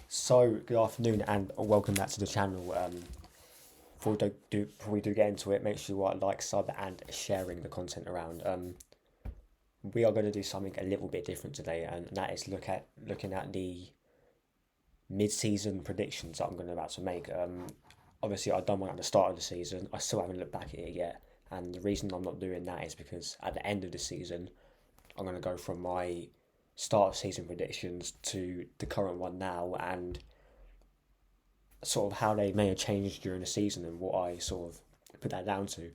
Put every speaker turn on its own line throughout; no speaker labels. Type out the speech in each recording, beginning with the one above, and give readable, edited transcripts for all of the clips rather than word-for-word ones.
So, good afternoon and welcome back to the channel. Before we do get into it, make sure you like, sub, and sharing the content around. We are going to do something a little bit different today, and that is looking at the mid-season predictions that I'm going to about to make. Obviously, I've done one at the start of the season. I still haven't looked back at it yet, and the reason I'm not doing that is because at the end of the season, I'm going to go from my start of season predictions to the current one now, and sort of how they may have changed during the season and what I sort of put that down to.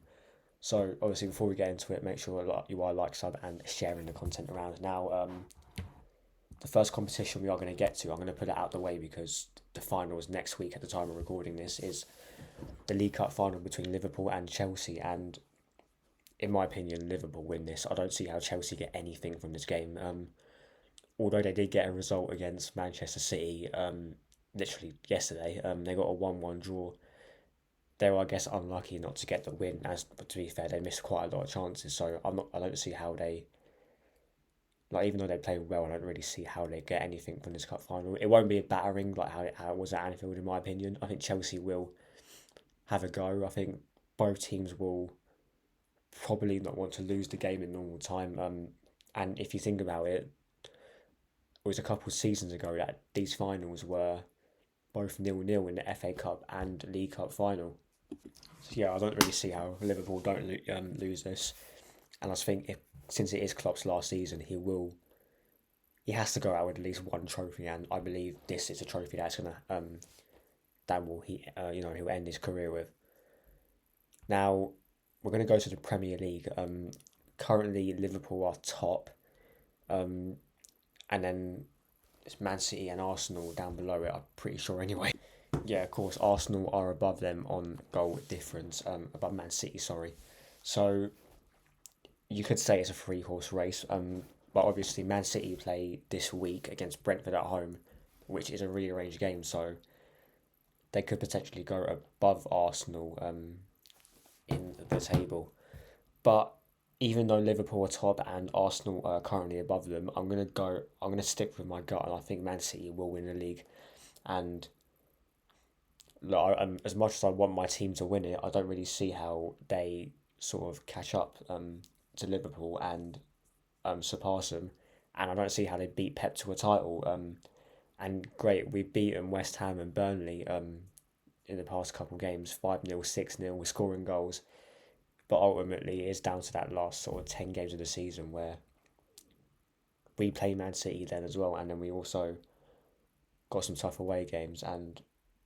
So obviously, before we get into it, make sure you are like, sub, and sharing the content around. Now, the first competition we are going to get to, I'm going to put it out the way because the final is next week at the time of recording this, is the League Cup final between Liverpool and Chelsea. And in my opinion, Liverpool win this. I don't see how Chelsea get anything from this game. Although they did get a result against Manchester City, literally yesterday, they got a 1-1 draw. They were, I guess, unlucky not to get the win. But to be fair, they missed quite a lot of chances. So I don't see how they, like, even though they played well, I don't really see how they get anything from this cup final. It won't be a battering like how it was at Anfield, in my opinion. I think Chelsea will have a go. I think both teams will probably not want to lose the game in normal time. And if you think about it, it was a couple of seasons ago that these finals were both 0-0 in the FA Cup and League Cup final. So yeah, I don't really see how Liverpool don't lose this. And I think since it is Klopp's last season, he has to go out with at least one trophy, and I believe this is a trophy that will he'll end his career with. Now we're going to go to the Premier League. Currently Liverpool are top, and then it's Man City and Arsenal down below it. I'm pretty sure anyway. Yeah, of course, Arsenal are above them on goal difference, above Man City, sorry. So you could say it's a three horse race, but obviously Man City play this week against Brentford at home, which is a rearranged game, so they could potentially go above Arsenal in the table. But even though Liverpool are top and Arsenal are currently above them, I'm gonna stick with my gut, and I think Man City will win the league. And look, as much as I want my team to win it, I don't really see how they sort of catch up to Liverpool and surpass them. And I don't see how they beat Pep to a title. And great, we've beaten West Ham and Burnley in the past couple of games, 5-0, 6-0, we're scoring goals. But ultimately, it's down to that last sort of 10 games of the season where we play Man City then as well. And then we also got some tough away games. And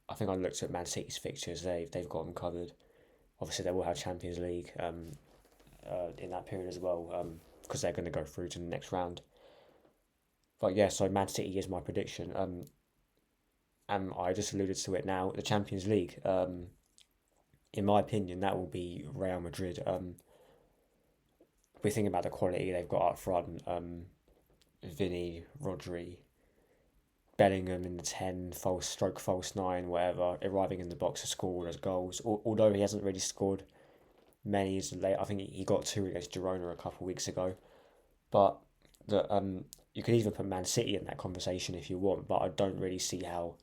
I think I looked at Man City's fixtures, they've got them covered. Obviously, they will have Champions League in that period as well, because they're going to go through to the next round. But yeah, so Man City is my prediction. And I just alluded to it now. The Champions League, in my opinion, that will be Real Madrid. We think about the quality they've got up front. Vinny, Rodri, Bellingham in the 10, false 9, whatever, arriving in the box to score all those goals. Although he hasn't really scored many as late. I think he got two against Girona a couple of weeks ago. But you could even put Man City in that conversation if you want, but I don't really see how.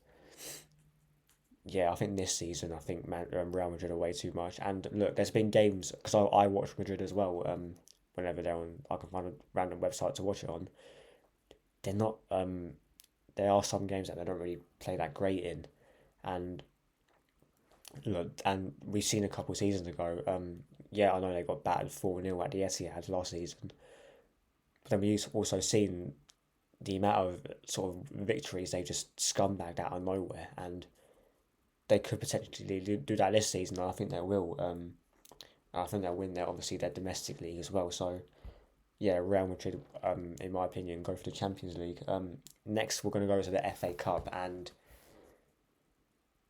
Yeah, I think this season, Real Madrid are way too much. And look, there's been games, because I watch Madrid as well. Whenever they're on, I can find a random website to watch it on. They're not. There are some games that they don't really play that great in, and look, and we've seen a couple of seasons ago. Yeah, I know they got battered 4-0 at the Etihad last season, but then we've also seen the amount of sort of victories they just scumbagged out of nowhere, and they could potentially do that this season. And I think they will. I think they'll win their domestic league as well. So yeah, Real Madrid, in my opinion, go for the Champions League. Next, we're going to go to the FA Cup, and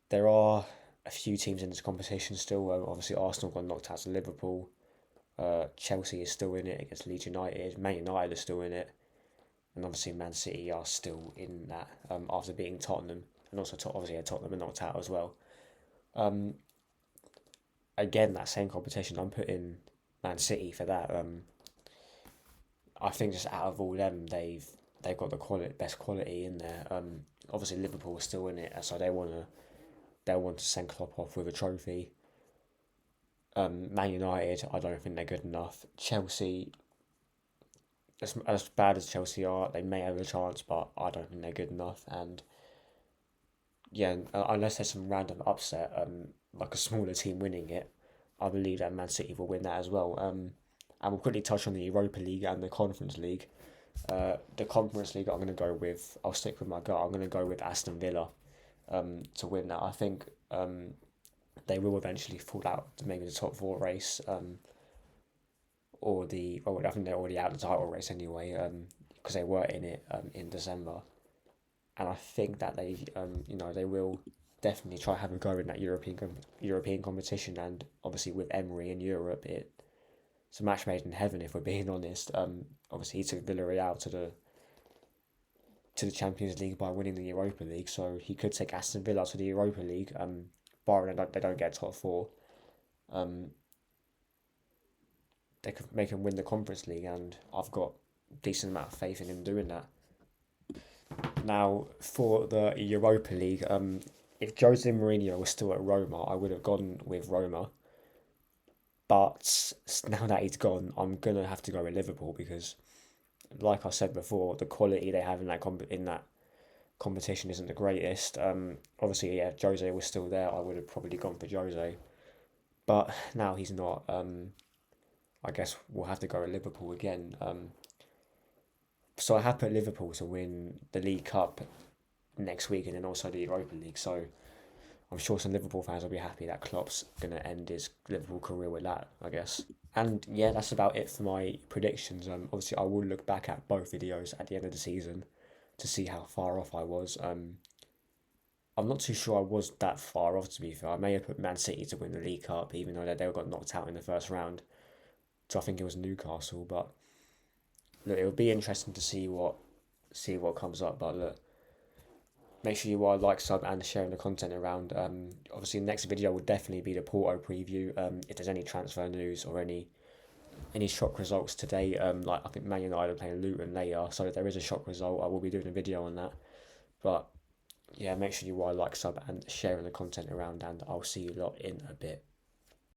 there are a few teams in this competition still. Obviously, Arsenal got knocked out to Liverpool. Chelsea is still in it against Leeds United. Man United are still in it, and obviously Man City are still in that after beating Tottenham, and also obviously Tottenham are knocked out as well. Um, Again, that same competition, I'm putting Man City for that. I think just out of all them, they've got the best quality in there. obviously Liverpool are still in it, so they want to send Klopp off with a trophy. Man United, I don't think they're good enough. Chelsea, as bad as Chelsea are, they may have a chance, but I don't think they're good enough. And yeah, unless there's some random upset, like a smaller team winning it, I believe that Man City will win that as well. And we'll quickly touch on the Europa League and the Conference League. The Conference League, I'm going to go with. I'll stick with my gut. I'm going to go with Aston Villa, to win that. I think they will eventually fall out to maybe the top four race, or the. Oh, I think they're already out of the title race anyway, because they were in it in December, and I think that they will definitely try have a go in that European competition, and obviously with Emery in Europe, it's a match made in heaven if we're being honest. Obviously he took Villarreal to the Champions League by winning the Europa League, so he could take Aston Villa to the Europa League. Barring they don't get top four, um, they could make him win the Conference League, and I've got a decent amount of faith in him doing that. Now for the Europa League, if Jose Mourinho was still at Roma, I would have gone with Roma. But now that he's gone, I'm gonna have to go with Liverpool because, like I said before, the quality they have in that competition isn't the greatest. Obviously, yeah, if Jose was still there, I would have probably gone for Jose. But now he's not. I guess we'll have to go with Liverpool again. So I have put Liverpool to win the League Cup next week and then also the Europa League. So I'm sure some Liverpool fans will be happy that Klopp's gonna end his Liverpool career with that, I guess. And yeah, that's about it for my predictions. Obviously, I will look back at both videos at the end of the season to see how far off I was. I'm not too sure I was that far off, to be fair. I may have put Man City to win the League Cup, even though they got knocked out in the first round. So I think it was Newcastle. But look, it will be interesting to see what comes up. But look, make sure you are like, sub, and sharing the content around. Obviously, the next video will definitely be the Porto preview. If there's any transfer news or any shock results today, like I think Man United are playing Luton later, so if there is a shock result, I will be doing a video on that. But yeah, make sure you are like, sub, and sharing the content around, and I'll see you lot in a bit.